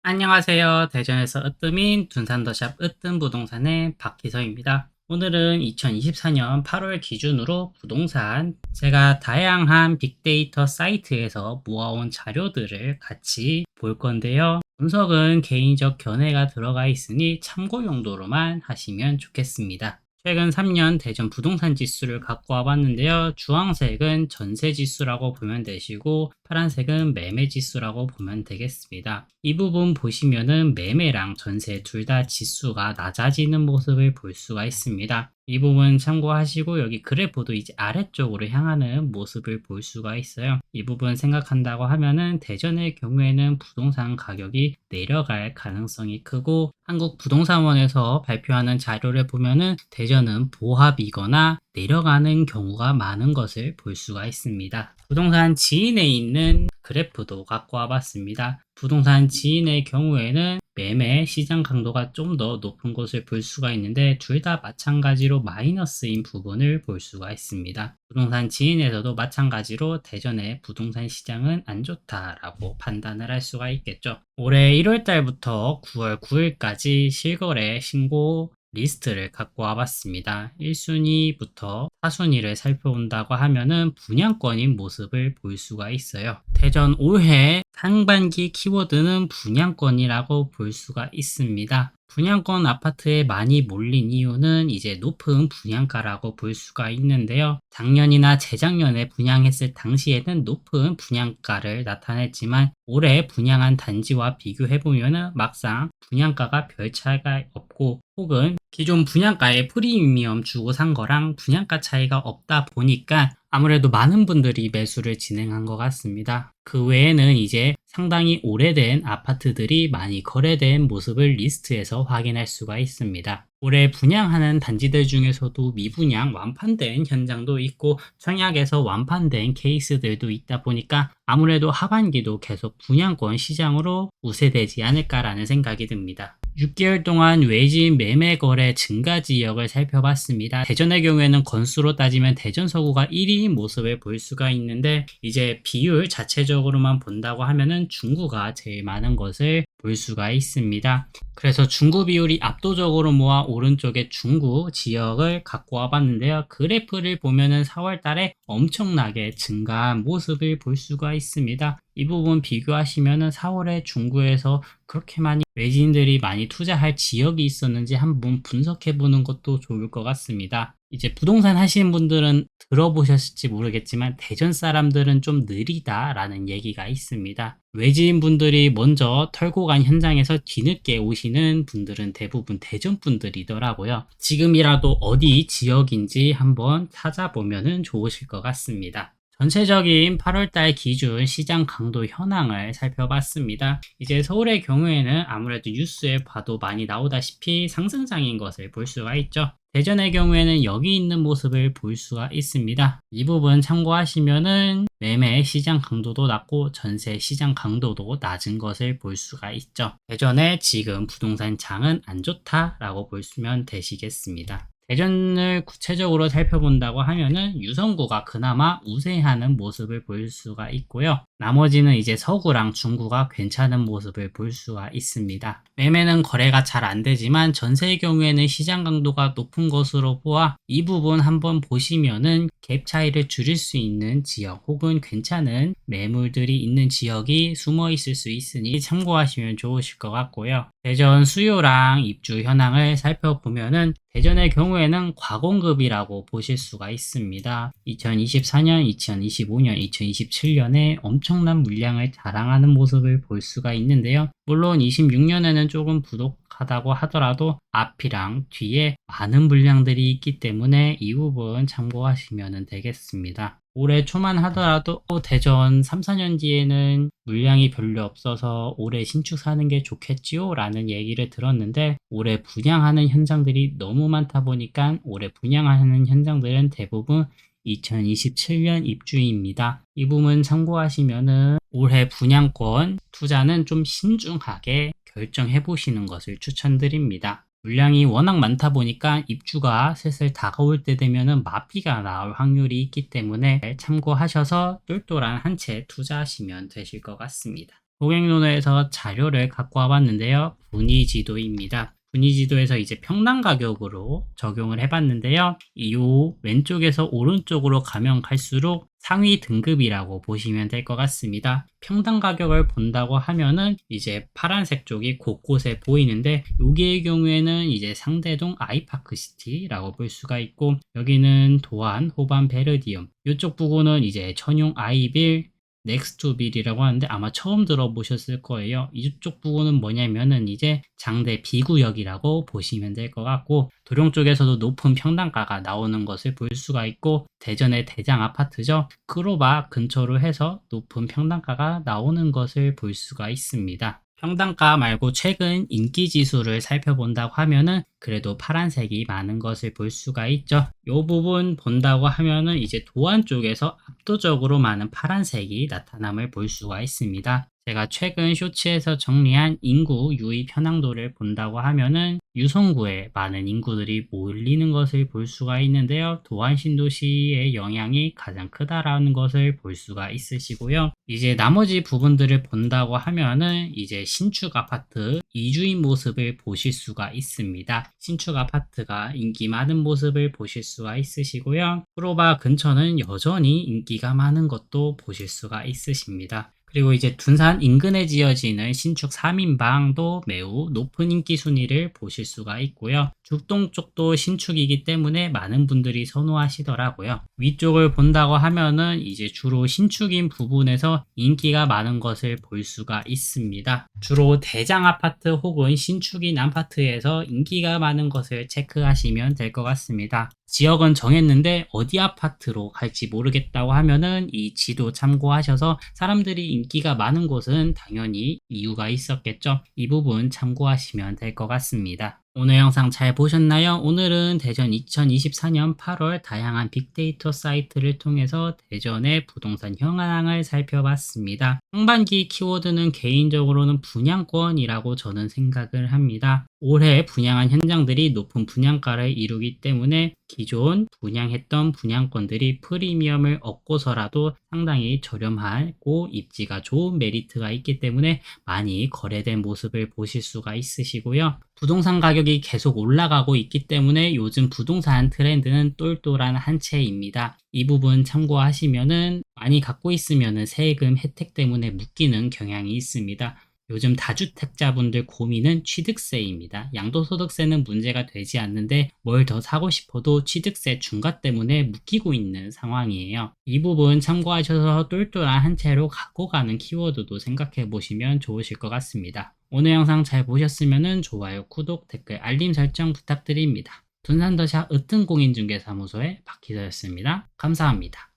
안녕하세요. 대전에서 으뜸인 둔산더샵 으뜸부동산의 박희서입니다. 오늘은 2024년 8월 기준으로 부동산 제가 다양한 빅데이터 사이트에서 모아온 자료들을 같이 볼 건데요. 분석은 개인적 견해가 들어가 있으니 참고 용도로만 하시면 좋겠습니다. 최근 3년 대전 부동산 지수를 갖고 와봤는데요. 주황색은 전세 지수라고 보면 되시고 파란색은 매매 지수라고 보면 되겠습니다. 이 부분 보시면은 매매랑 전세 둘 다 지수가 낮아지는 모습을 볼 수가 있습니다. 이 부분 참고하시고 여기 그래프도 이제 아래쪽으로 향하는 모습을 볼 수가 있어요. 이 부분 생각한다고 하면은 대전의 경우에는 부동산 가격이 내려갈 가능성이 크고 한국부동산원에서 발표하는 자료를 보면은 대전은 보합이거나 내려가는 경우가 많은 것을 볼 수가 있습니다. 부동산 지인에 있는 그래프도 갖고 와봤습니다. 부동산 지인의 경우에는 매매 시장 강도가 좀 더 높은 것을 볼 수가 있는데 둘 다 마찬가지로 마이너스인 부분을 볼 수가 있습니다. 부동산 지인에서도 마찬가지로 대전의 부동산 시장은 안 좋다라고 판단을 할 수가 있겠죠. 올해 1월달부터 9월 9일까지 실거래 신고 리스트를 갖고 와봤습니다. 1순위부터 4순위를 살펴본다고 하면은 분양권인 모습을 볼 수가 있어요. 대전 올해 상반기 키워드는 분양권이라고 볼 수가 있습니다. 분양권 아파트에 많이 몰린 이유는 이제 높은 분양가라고 볼 수가 있는데요. 작년이나 재작년에 분양했을 당시에는 높은 분양가를 나타냈지만 올해 분양한 단지와 비교해보면 막상 분양가가 별 차이가 없고 혹은 기존 분양가에 프리미엄 주고 산 거랑 분양가 차이가 없다 보니까 아무래도 많은 분들이 매수를 진행한 것 같습니다. 그 외에는 이제 상당히 오래된 아파트들이 많이 거래된 모습을 리스트에서 확인할 수가 있습니다. 올해 분양하는 단지들 중에서도 미분양 완판된 현장도 있고 청약에서 완판된 케이스들도 있다 보니까 아무래도 하반기도 계속 분양권 시장으로 우세되지 않을까라는 생각이 듭니다. 6개월 동안 외진 매매 거래 증가 지역을 살펴봤습니다. 대전의 경우에는 건수로 따지면 대전 서구가 1위인 모습을 볼 수가 있는데 이제 비율 자체적으로만 본다고 하면은 중구가 제일 많은 것을 볼 수가 있습니다. 그래서 중구 비율이 압도적으로 모아 오른쪽에 중구 지역을 갖고 와봤는데요. 그래프를 보면은 4월 달에 엄청나게 증가한 모습을 볼 수가 있습니다. 이 부분 비교하시면은 4월에 중구에서 그렇게 많이 외지인들이 많이 투자할 지역이 있었는지 한번 분석해 보는 것도 좋을 것 같습니다. 이제 부동산 하시는 분들은 들어보셨을지 모르겠지만 대전 사람들은 좀 느리다라는 얘기가 있습니다. 외지인 분들이 먼저 털고 간 현장에서 뒤늦게 오시는 분들은 대부분 대전 분들이더라고요. 지금이라도 어디 지역인지 한번 찾아보면 좋으실 것 같습니다. 전체적인 8월달 기준 시장 강도 현황을 살펴봤습니다. 이제 서울의 경우에는 아무래도 뉴스에 봐도 많이 나오다시피 상승장인 것을 볼 수가 있죠. 대전의 경우에는 여기 있는 모습을 볼 수가 있습니다. 이 부분 참고하시면은 매매 시장 강도도 낮고 전세 시장 강도도 낮은 것을 볼 수가 있죠. 대전의 지금 부동산 장은 안 좋다라고 보시면 되시겠습니다. 대전을 구체적으로 살펴본다고 하면은 유성구가 그나마 우세하는 모습을 볼 수가 있고요. 나머지는 이제 서구랑 중구가 괜찮은 모습을 볼 수가 있습니다. 매매는 거래가 잘 안 되지만 전세의 경우에는 시장 강도가 높은 것으로 보아 이 부분 한번 보시면은 갭 차이를 줄일 수 있는 지역 혹은 괜찮은 매물들이 있는 지역이 숨어 있을 수 있으니 참고하시면 좋으실 것 같고요. 대전 수요랑 입주 현황을 살펴보면은 대전의 경우에는 과공급이라고 보실 수가 있습니다. 2024년, 2025년, 2027년에 엄청난 물량을 자랑하는 모습을 볼 수가 있는데요. 물론 26년에는 조금 부족하다고 하더라도 앞이랑 뒤에 많은 물량들이 있기 때문에 이 부분 참고하시면 되겠습니다. 올해 초만 하더라도 대전 3, 4년 뒤에는 물량이 별로 없어서 올해 신축 사는 게 좋겠지요? 라는 얘기를 들었는데 올해 분양하는 현장들이 너무 많다 보니까 올해 분양하는 현장들은 대부분 2027년 입주입니다. 이 부분 참고하시면은 올해 분양권 투자는 좀 신중하게 결정해 보시는 것을 추천드립니다. 물량이 워낙 많다 보니까 입주가 슬슬 다가올 때 되면은 마비가 나올 확률이 있기 때문에 참고하셔서 똘똘한 한 채 투자하시면 되실 것 같습니다. 고객론에서 자료를 갖고 와봤는데요. 분위지도입니다. 분위지도에서 이제 평당 가격으로 적용을 해봤는데요. 이 왼쪽에서 오른쪽으로 가면 갈수록 상위 등급이라고 보시면 될 것 같습니다. 평당 가격을 본다고 하면은 이제 파란색 쪽이 곳곳에 보이는데 여기의 경우에는 이제 상대동 아이파크시티라고 볼 수가 있고, 여기는 도안, 호반, 베르디움, 이쪽 부분은 이제 천용 아이빌, 넥스트빌이라고 하는데 아마 처음 들어보셨을 거예요. 이쪽 부분은 뭐냐면은 이제 장대 B구역이라고 보시면 될 것 같고, 도룡 쪽에서도 높은 평당가가 나오는 것을 볼 수가 있고, 대전의 대장 아파트죠. 크로바 근처로 해서 높은 평당가가 나오는 것을 볼 수가 있습니다. 평당가 말고 최근 인기 지수를 살펴본다고 하면은 그래도 파란색이 많은 것을 볼 수가 있죠. 이 부분 본다고 하면은 이제 도안 쪽에서 압도적으로 많은 파란색이 나타남을 볼 수가 있습니다. 제가 최근 쇼츠에서 정리한 인구 유입 현황도를 본다고 하면은 유성구에 많은 인구들이 몰리는 것을 볼 수가 있는데요. 도안 신도시의 영향이 가장 크다라는 것을 볼 수가 있으시고요. 이제 나머지 부분들을 본다고 하면은 이제 신축 아파트 이주인 모습을 보실 수가 있습니다. 신축 아파트가 인기 많은 모습을 보실 수가 있으시고요. 프로바 근처는 여전히 인기가 많은 것도 보실 수가 있으십니다. 그리고 이제 둔산 인근에 지어지는 신축 3인방도 매우 높은 인기 순위를 보실 수가 있고요. 죽동 쪽도 신축이기 때문에 많은 분들이 선호하시더라고요. 위쪽을 본다고 하면은 이제 주로 신축인 부분에서 인기가 많은 것을 볼 수가 있습니다. 주로 대장 아파트 혹은 신축인 아파트에서 인기가 많은 것을 체크하시면 될 것 같습니다. 지역은 정했는데 어디 아파트로 갈지 모르겠다고 하면은 이 지도 참고하셔서, 사람들이 인기가 많은 곳은 당연히 이유가 있었겠죠. 이 부분 참고하시면 될 것 같습니다. 오늘 영상 잘 보셨나요? 오늘은 대전 2024년 8월 다양한 빅데이터 사이트를 통해서 대전의 부동산 현황을 살펴봤습니다. 상반기 키워드는 개인적으로는 분양권이라고 저는 생각을 합니다. 올해 분양한 현장들이 높은 분양가를 이루기 때문에 기존 분양했던 분양권들이 프리미엄을 얻고서라도 상당히 저렴하고 입지가 좋은 메리트가 있기 때문에 많이 거래된 모습을 보실 수가 있으시고요. 부동산 가격이 계속 올라가고 있기 때문에 요즘 부동산 트렌드는 똘똘한 한 채입니다. 이 부분 참고하시면은 많이 갖고 있으면은 세금 혜택 때문에 묶이는 경향이 있습니다. 요즘 다주택자분들 고민은 취득세입니다. 양도소득세는 문제가 되지 않는데 뭘 더 사고 싶어도 취득세 중과 때문에 묶이고 있는 상황이에요. 이 부분 참고하셔서 똘똘한 한 채로 갖고 가는 키워드도 생각해 보시면 좋으실 것 같습니다. 오늘 영상 잘 보셨으면 좋아요, 구독, 댓글, 알림 설정 부탁드립니다. 둔산더샵 으뜸공인중개사무소의 박희서였습니다. 감사합니다.